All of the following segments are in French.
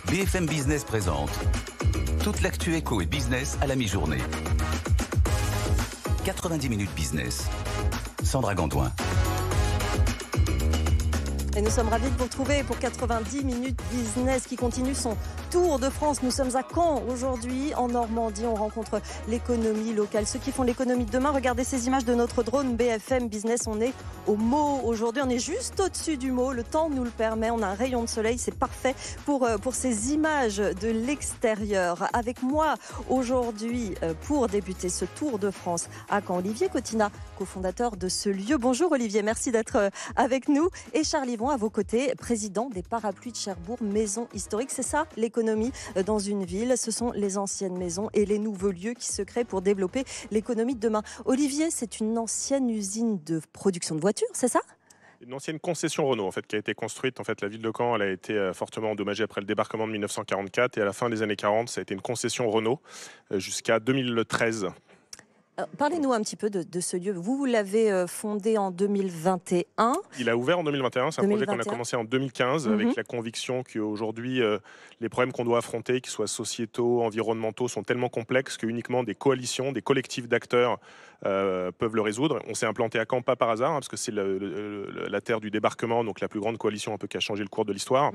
BFM Business présente toute l'actu éco et business à la mi-journée. 90 minutes business. Sandra Gandoin. Et nous sommes ravis de vous retrouver pour 90 minutes business qui continue son tour de France. Nous sommes à Caen aujourd'hui, en Normandie. On rencontre l'économie locale, ceux qui font l'économie de demain. Regardez ces images de notre drone BFM Business. On est au Mot aujourd'hui. On est juste au-dessus du Mot. Le temps nous le permet. On a un rayon de soleil. C'est parfait pour ces images de l'extérieur. Avec moi aujourd'hui pour débuter ce tour de France à Caen, Olivier Cotina, cofondateur de ce lieu. Bonjour Olivier, merci d'être avec nous. Et Charles Yvon à vos côtés, président des Parapluies de Cherbourg, maison historique. C'est ça l'économie dans une ville. Ce sont les anciennes maisons et les nouveaux lieux qui se créent pour développer l'économie de demain. Olivier, c'est une ancienne usine de production de voitures, c'est ça ? Une ancienne concession Renault en fait, qui a été construite. En fait, la ville de Caen elle a été fortement endommagée après le débarquement de 1944 et à la fin des années 40, ça a été une concession Renault jusqu'à 2013. Parlez-nous un petit peu de ce lieu. Vous l'avez fondé en 2021. Il a ouvert en 2021. C'est un projet qu'on a commencé en 2015 avec la conviction qu'aujourd'hui, les problèmes qu'on doit affronter, qu'ils soient sociétaux, environnementaux, sont tellement complexes que uniquement des coalitions, des collectifs d'acteurs peuvent le résoudre. On s'est implanté à Caen pas par hasard, parce que c'est la terre du débarquement, donc la plus grande coalition un peu qui a changé le cours de l'histoire.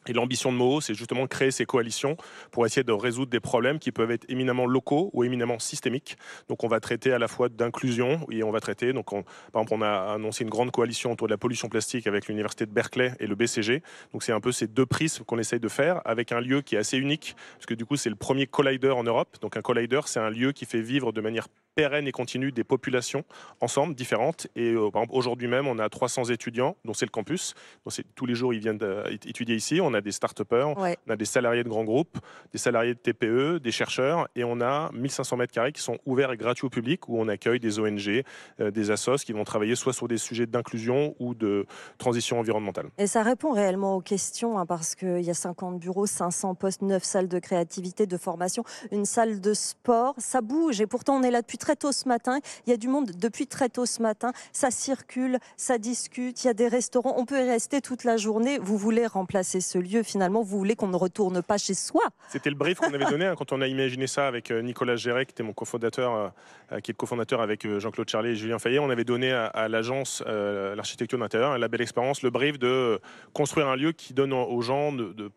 Et l'ambition de Moho, c'est justement de créer ces coalitions pour essayer de résoudre des problèmes qui peuvent être éminemment locaux ou éminemment systémiques. Donc on va traiter à la fois d'inclusion et on va traiter, par exemple on a annoncé une grande coalition autour de la pollution plastique avec l'université de Berkeley et le BCG. Donc c'est un peu ces deux prismes qu'on essaye de faire avec un lieu qui est assez unique, parce que du coup c'est le premier collider en Europe. Donc un collider, c'est un lieu qui fait vivre de manière pérenne et continue des populations ensemble, différentes. Et par exemple, aujourd'hui même, on a 300 étudiants, dont c'est le campus. Donc tous les jours, ils viennent étudier ici. On a des start-upers, on a des salariés de grands groupes, des salariés de TPE, des chercheurs. Et on a 1500 mètres carrés qui sont ouverts et gratuits au public, où on accueille des ONG, des assos qui vont travailler soit sur des sujets d'inclusion ou de transition environnementale. Et ça répond réellement aux questions, parce qu'il y a 50 bureaux, 500 postes, 9 salles de créativité, de formation, une salle de sport. Ça bouge et pourtant, on est là depuis très tôt ce matin. Il y a du monde depuis très tôt ce matin. Ça circule, ça discute, il y a des restaurants. On peut y rester toute la journée. Vous voulez remplacer ce lieu finalement. Vous voulez qu'on ne retourne pas chez soi. C'était le brief qu'on avait donné quand on a imaginé ça avec Nicolas Géret, qui était mon cofondateur, qui est le cofondateur avec Jean-Claude Charlet et Julien Fayet. On avait donné à l'agence l'architecture d'intérieur, la belle expérience, le brief de construire un lieu qui donne aux gens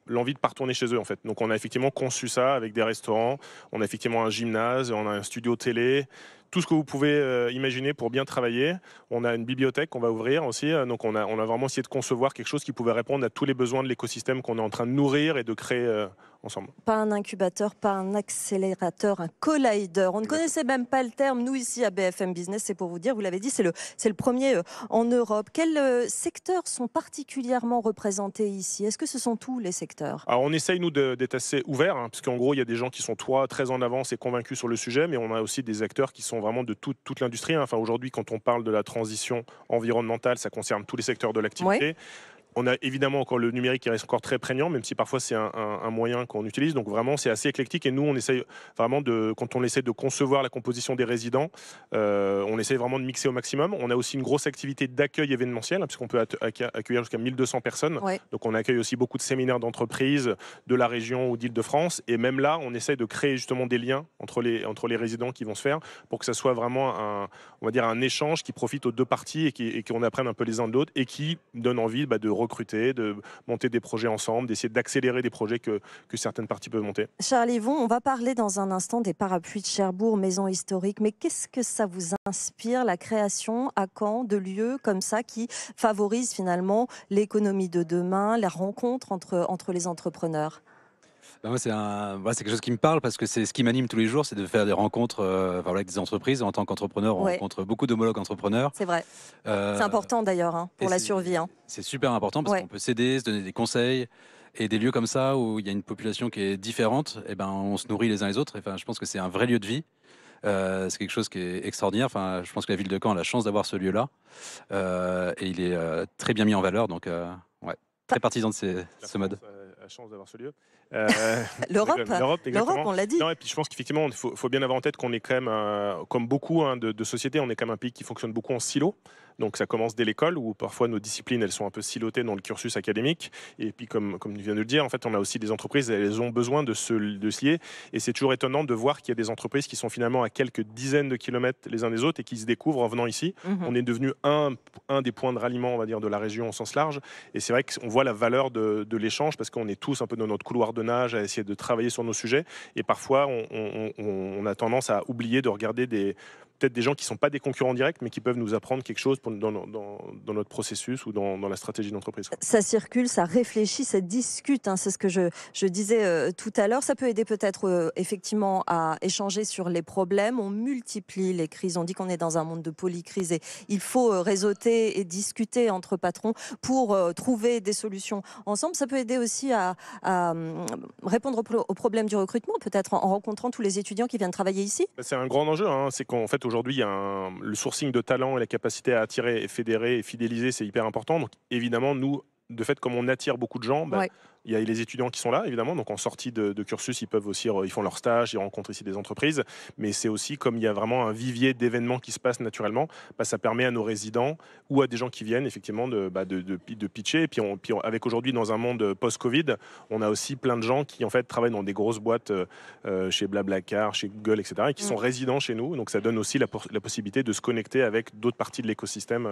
l'envie de ne pas retourner chez eux en fait. Donc on a effectivement conçu ça avec des restaurants, on a effectivement un gymnase, on a un studio télé. Tout ce que vous pouvez imaginer pour bien travailler. On a une bibliothèque qu'on va ouvrir aussi. Donc on a vraiment essayé de concevoir quelque chose qui pouvait répondre à tous les besoins de l'écosystème qu'on est en train de nourrir et de créer ensemble. Pas un incubateur, pas un accélérateur, un collider. On ne connaissait même pas le terme. Nous, ici, à BFM Business, c'est pour vous dire, vous l'avez dit, c'est le premier en Europe. Quels secteurs sont particulièrement représentés ici? Est-ce que ce sont tous les secteurs? Alors, on essaye, nous, d'être assez ouverts, parce qu'en gros, il y a des gens qui sont très en avance et convaincus sur le sujet, mais on a aussi des acteurs qui sont vraiment de toute l'industrie. Enfin, aujourd'hui, quand on parle de la transition environnementale, ça concerne tous les secteurs de l'activité. Ouais. On a évidemment encore le numérique qui reste encore très prégnant, même si parfois c'est un moyen qu'on utilise. Donc vraiment, c'est assez éclectique. Et nous, on essaye vraiment quand on essaie de concevoir la composition des résidents, on essaye vraiment de mixer au maximum. On a aussi une grosse activité d'accueil événementiel, puisqu'on peut accueillir jusqu'à 1200 personnes. Ouais. Donc on accueille aussi beaucoup de séminaires d'entreprises de la région ou d'Île-de-France. Et même là, on essaye de créer justement des liens entre les résidents qui vont se faire pour que ça soit vraiment un échange qui profite aux deux parties et qu'on apprenne un peu les uns de l'autre et qui donne envie de recruter, de monter des projets ensemble, d'essayer d'accélérer des projets que certaines parties peuvent monter. Charles Yvon, on va parler dans un instant des Parapluies de Cherbourg, maison historique. Mais qu'est-ce que ça vous inspire, la création à Caen de lieux comme ça qui favorisent finalement l'économie de demain, la rencontre entre les entrepreneurs? Ben moi, c'est quelque chose qui me parle parce que c'est ce qui m'anime tous les jours, c'est de faire des rencontres avec des entreprises. En tant qu'entrepreneur, on rencontre beaucoup d'homologues entrepreneurs. C'est vrai. C'est important d'ailleurs pour la survie. C'est super important parce qu'on peut s'aider, se donner des conseils. Et des lieux comme ça où il y a une population qui est différente, et on se nourrit les uns les autres. Enfin, je pense que c'est un vrai lieu de vie. C'est quelque chose qui est extraordinaire. Enfin, je pense que la ville de Caen a la chance d'avoir ce lieu-là. Et il est très bien mis en valeur. Donc, très partisan de ce mode. La chance d'avoir ce lieu. L'Europe, on l'a dit. Non, et puis je pense qu'effectivement, il faut bien avoir en tête qu'on est quand même, comme beaucoup de sociétés, on est quand même un pays qui fonctionne beaucoup en silo. Donc ça commence dès l'école, où parfois nos disciplines, elles sont un peu silotées dans le cursus académique. Et puis comme tu viens de le dire, en fait, on a aussi des entreprises, elles ont besoin de se lier. Et c'est toujours étonnant de voir qu'il y a des entreprises qui sont finalement à quelques dizaines de kilomètres les uns des autres et qui se découvrent en venant ici. On est devenu un des points de ralliement, on va dire, de la région au sens large. Et c'est vrai qu'on voit la valeur de l'échange, parce qu'on est tous un peu dans notre couloir de nage à essayer de travailler sur nos sujets. Et parfois, on a tendance à oublier de regarder peut-être des gens qui ne sont pas des concurrents directs, mais qui peuvent nous apprendre quelque chose dans notre processus ou dans la stratégie d'entreprise. Ça circule, ça réfléchit, ça discute, hein, c'est ce que je disais tout à l'heure. Ça peut aider peut-être effectivement à échanger sur les problèmes. On multiplie les crises, on dit qu'on est dans un monde de polycrise et il faut réseauter et discuter entre patrons pour trouver des solutions ensemble. Ça peut aider aussi à répondre aux problèmes du recrutement, peut-être en rencontrant tous les étudiants qui viennent travailler ici. C'est un grand enjeu, hein. C'est qu'en fait aujourd'hui, le sourcing de talent et la capacité à attirer, et fédérer et fidéliser, c'est hyper important. Donc évidemment, nous, de fait, comme on attire beaucoup de gens, il y a les étudiants qui sont là, évidemment. Donc en sortie de cursus, ils font leur stage, ils rencontrent ici des entreprises. Mais c'est aussi, comme il y a vraiment un vivier d'événements qui se passent naturellement, ça permet à nos résidents ou à des gens qui viennent effectivement de pitcher. Et puis avec aujourd'hui, dans un monde post-Covid, on a aussi plein de gens qui en fait travaillent dans des grosses boîtes chez Blablacar, chez Google, etc. et qui sont résidents chez nous. Donc ça donne aussi la possibilité de se connecter avec d'autres parties de l'écosystème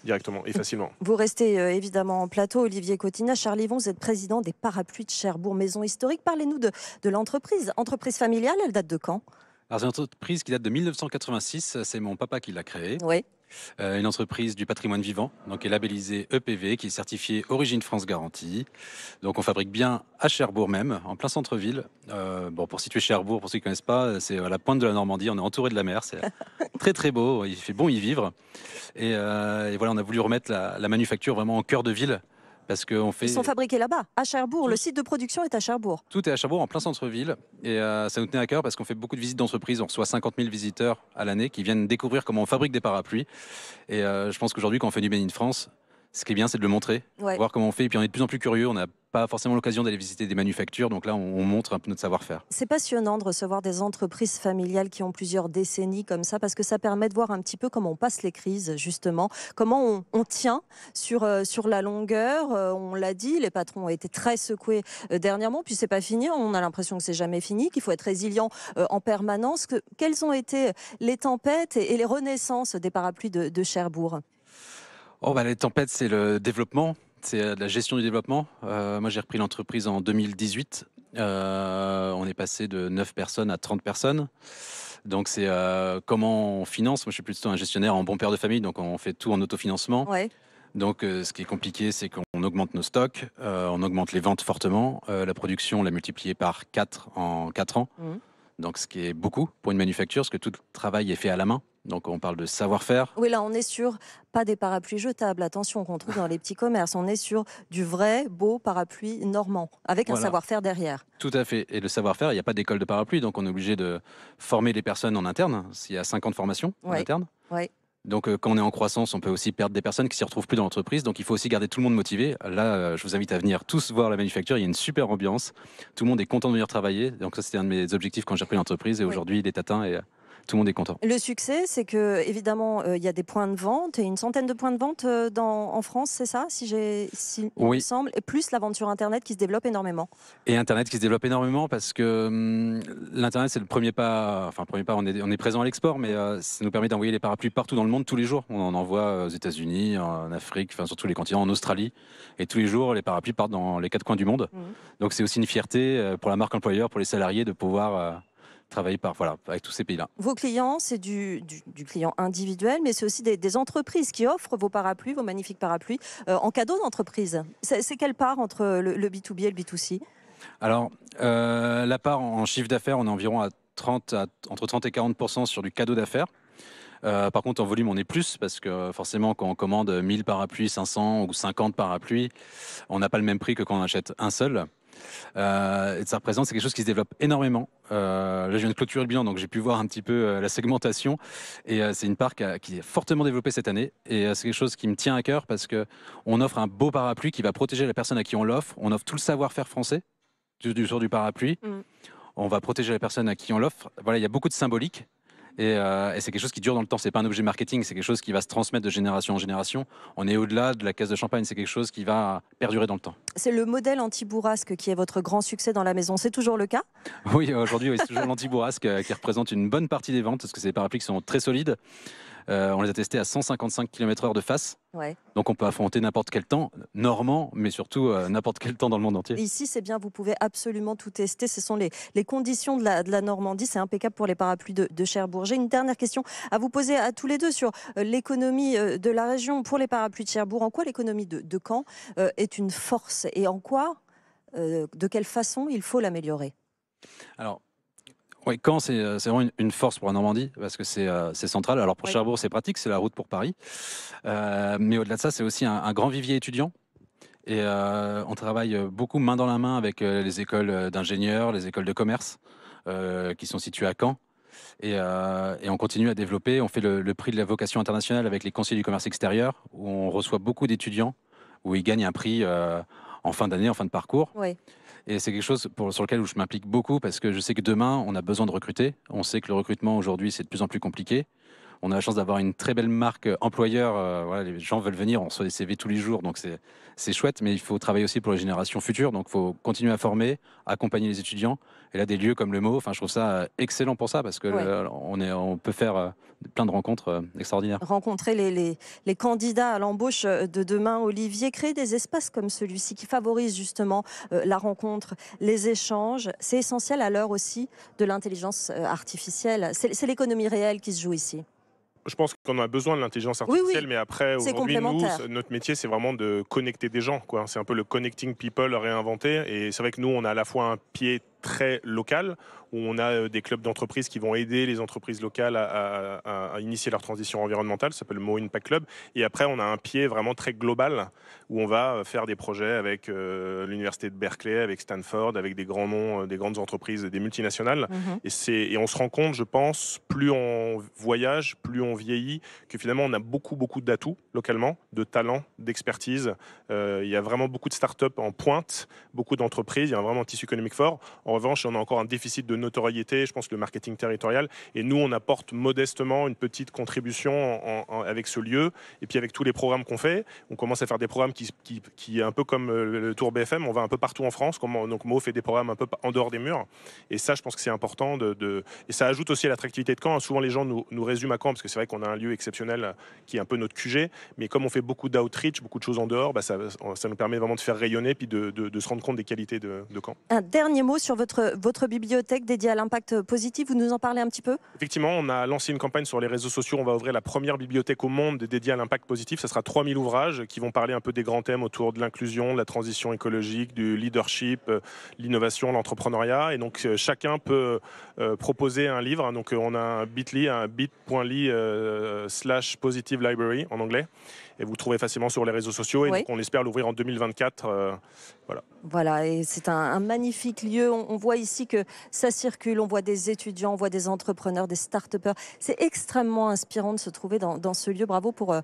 directement et facilement. Vous restez évidemment en plateau, Olivier Cotinat. Charles Yvon, vous êtes président des Parapluies de Cherbourg, maison historique. Parlez-nous de l'entreprise. Entreprise familiale, elle date de quand? Alors, c'est une entreprise qui date de 1986, c'est mon papa qui l'a créée. Oui. Une entreprise du patrimoine vivant, donc qui est labellisée EPV, qui est certifiée Origine France Garantie. Donc on fabrique bien à Cherbourg même, en plein centre-ville. Pour situer Cherbourg, pour ceux qui ne connaissent pas, c'est à la pointe de la Normandie, on est entouré de la mer, c'est très très beau, il fait bon y vivre. Et voilà, on a voulu remettre la manufacture vraiment au cœur de ville. Parce Ils sont fabriqués là-bas, à Cherbourg. Le site de production est à Cherbourg. Tout est à Cherbourg, en plein centre-ville. Et ça nous tenait à cœur parce qu'on fait beaucoup de visites d'entreprise. On reçoit 50 000 visiteurs à l'année qui viennent découvrir comment on fabrique des parapluies. Et je pense qu'aujourd'hui, quand on fait du Made in France, ce qui est bien, c'est de le montrer, voir comment on fait. Et puis on est de plus en plus curieux. On n'a pas forcément l'occasion d'aller visiter des manufactures. Donc là, on montre un peu notre savoir-faire. C'est passionnant de recevoir des entreprises familiales qui ont plusieurs décennies comme ça, parce que ça permet de voir un petit peu comment on passe les crises, justement. Comment on tient sur la longueur. On l'a dit, les patrons ont été très secoués dernièrement. Puis c'est pas fini. On a l'impression que c'est jamais fini, qu'il faut être résilient en permanence. Quelles ont été les tempêtes et les renaissances des parapluies de Cherbourg? Les tempêtes, c'est le développement, c'est la gestion du développement. Moi, j'ai repris l'entreprise en 2018. On est passé de 9 personnes à 30 personnes. Donc, c'est comment on finance. Moi, je suis plutôt un gestionnaire en bon père de famille, donc on fait tout en autofinancement. Ouais. Donc, ce qui est compliqué, c'est qu'on augmente nos stocks, on augmente les ventes fortement. La production, on l'a multipliée par 4 en 4 ans. Donc, ce qui est beaucoup pour une manufacture, parce que tout le travail est fait à la main. Donc on parle de savoir-faire. Oui, là on est sur pas des parapluies jetables, attention, qu'on trouve dans les petits commerces. On est sur du vrai beau parapluie normand, avec un savoir-faire derrière. Tout à fait. Et le savoir-faire, il n'y a pas d'école de parapluie, donc on est obligé de former les personnes en interne. Il y a 5 ans de formation en interne. Oui. Donc quand on est en croissance, on peut aussi perdre des personnes qui ne s'y retrouvent plus dans l'entreprise. Donc il faut aussi garder tout le monde motivé. Là, je vous invite à venir tous voir la manufacture. Il y a une super ambiance. Tout le monde est content de venir travailler. Donc ça, c'était un de mes objectifs quand j'ai repris l'entreprise. Et aujourd'hui, il est atteint et tout le monde est content. Le succès, c'est que évidemment, il y a des points de vente et une centaine de points de vente en France, c'est ça, il me semble, et plus la vente sur Internet qui se développe énormément. Et Internet qui se développe énormément parce que l'Internet, c'est le premier pas. Enfin, le premier pas, on est présent à l'export, mais ça nous permet d'envoyer les parapluies partout dans le monde tous les jours. On en envoie aux États-Unis, en Afrique, enfin sur tous les continents, en Australie, et tous les jours, les parapluies partent dans les 4 coins du monde. Donc c'est aussi une fierté pour la marque employeur, pour les salariés, de pouvoir travailler avec tous ces pays-là. Vos clients, c'est du client individuel, mais c'est aussi des entreprises qui offrent vos parapluies, vos magnifiques parapluies, en cadeau d'entreprise. C'est quelle part entre le B2B et le B2C? Alors, la part en chiffre d'affaires, on est environ entre 30 et 40% sur du cadeau d'affaires. Par contre, en volume, on est plus, parce que forcément, quand on commande 1000 parapluies, 500 ou 50 parapluies, on n'a pas le même prix que quand on achète un seul. Ça représente, c'est quelque chose qui se développe énormément. Là, je viens de clôturer le bilan, donc j'ai pu voir un petit peu la segmentation. Et c'est une part qui est fortement développée cette année. Et c'est quelque chose qui me tient à cœur parce qu'on offre un beau parapluie qui va protéger la personne à qui on l'offre. On offre tout le savoir-faire français sur du parapluie. On va protéger la personne à qui on l'offre. Voilà, il y a beaucoup de symbolique. Et c'est quelque chose qui dure dans le temps. C'est pas un objet marketing, c'est quelque chose qui va se transmettre de génération en génération. On est au-delà de la caisse de champagne, c'est quelque chose qui va perdurer dans le temps. C'est le modèle anti-bourrasque qui est votre grand succès dans la maison. C'est toujours le cas? Oui, aujourd'hui, c'est toujours l'anti-bourrasque qui représente une bonne partie des ventes parce que c'est des parapluies qui sont très solides. On les a testés à 155 km/h de face. Ouais. Donc on peut affronter n'importe quel temps, normand, mais surtout n'importe quel temps dans le monde entier. Ici, c'est bien, vous pouvez absolument tout tester. Ce sont les conditions de la Normandie. C'est impeccable pour les parapluies de Cherbourg. J'ai une dernière question à vous poser à tous les deux sur l'économie de la région pour les parapluies de Cherbourg. En quoi l'économie de Caen est une force et en quoi, de quelle façon il faut l'améliorer? Alors, oui, Caen, c'est vraiment une force pour la Normandie parce que c'est central. Alors pour Cherbourg, c'est pratique, c'est la route pour Paris. Mais au-delà de ça, c'est aussi un grand vivier étudiant. Et on travaille beaucoup main dans la main avec les écoles d'ingénieurs, les écoles de commerce qui sont situées à Caen. Et on continue à développer. On fait le prix de la vocation internationale avec les conseillers du commerce extérieur où on reçoit beaucoup d'étudiants, où ils gagnent un prix en fin d'année, en fin de parcours. Oui. Et c'est quelque chose sur lequel je m'implique beaucoup parce que je sais que demain, on a besoin de recruter. On sait que le recrutement aujourd'hui, c'est de plus en plus compliqué. On a la chance d'avoir une très belle marque employeur. Voilà, les gens veulent venir, on reçoit des CV tous les jours, donc c'est chouette, mais il faut travailler aussi pour les générations futures. Donc il faut continuer à former, accompagner les étudiants. Et là, des lieux comme le MO, je trouve ça excellent pour ça, parce que on peut faire plein de rencontres extraordinaires. Rencontrer les candidats à l'embauche de demain, Olivier, créer des espaces comme celui-ci qui favorisent justement la rencontre, les échanges, c'est essentiel à l'heure aussi de l'intelligence artificielle. C'est l'économie réelle qui se joue ici. Je pense qu'on a besoin de l'intelligence artificielle, mais après, aujourd'hui, nous, notre métier, c'est vraiment de connecter des gens, quoi. C'est un peu le connecting people réinventé. Et c'est vrai que nous, on a à la fois un pied très local, où on a des clubs d'entreprises qui vont aider les entreprises locales à initier leur transition environnementale, ça s'appelle le Mo Impact Club. Et après, on a un pied vraiment très global, où on va faire des projets avec l'université de Berkeley, avec Stanford, avec des grands noms, des grandes entreprises, des multinationales. Et on se rend compte, je pense, plus on voyage, plus on vieillit, que finalement, on a beaucoup d'atouts localement, de talents, d'expertise. Il y a vraiment beaucoup de start-up en pointe, beaucoup d'entreprises, il y a vraiment un tissu économique fort. En revanche, on a encore un déficit de notoriété, je pense, le marketing territorial. Et nous, on apporte modestement une petite contribution avec ce lieu. Et puis avec tous les programmes qu'on fait, on commence à faire des programmes qui un peu comme le Tour BFM, on va un peu partout en France. Donc Mo fait des programmes un peu en dehors des murs. Et ça, je pense que c'est important. Et ça ajoute aussi à l'attractivité de Caen. Souvent, les gens nous résument à Caen, parce que c'est vrai qu'on a un lieu exceptionnel qui est un peu notre QG. Mais comme on fait beaucoup d'outreach, beaucoup de choses en dehors, ça nous permet vraiment de faire rayonner puis de se rendre compte des qualités de Caen. Un dernier mot sur votre bibliothèque dédiée à l'impact positif, vous nous en parlez un petit peu? Effectivement, on a lancé une campagne sur les réseaux sociaux, on va ouvrir la première bibliothèque au monde dédiée à l'impact positif, ça sera 3000 ouvrages qui vont parler un peu des grands thèmes autour de l'inclusion, de la transition écologique, du leadership, l'innovation, l'entrepreneuriat, et donc chacun peut proposer un livre, donc on a un bit.ly, un bit.ly/positive library en anglais, et vous le trouvez facilement sur les réseaux sociaux, et donc on espère l'ouvrir en 2024. Voilà, et c'est un magnifique lieu. On voit ici que ça circule, on voit des étudiants, on voit des entrepreneurs, des start-upers. C'est extrêmement inspirant de se trouver dans ce lieu. Bravo pour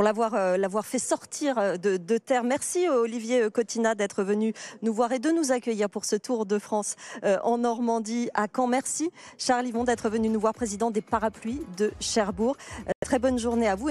l'avoir fait sortir de terre. Merci Olivier Cottina d'être venu nous voir et de nous accueillir pour ce Tour de France en Normandie à Caen. Merci Charles Yvon d'être venu nous voir, président des Parapluies de Cherbourg. Très bonne journée à vous.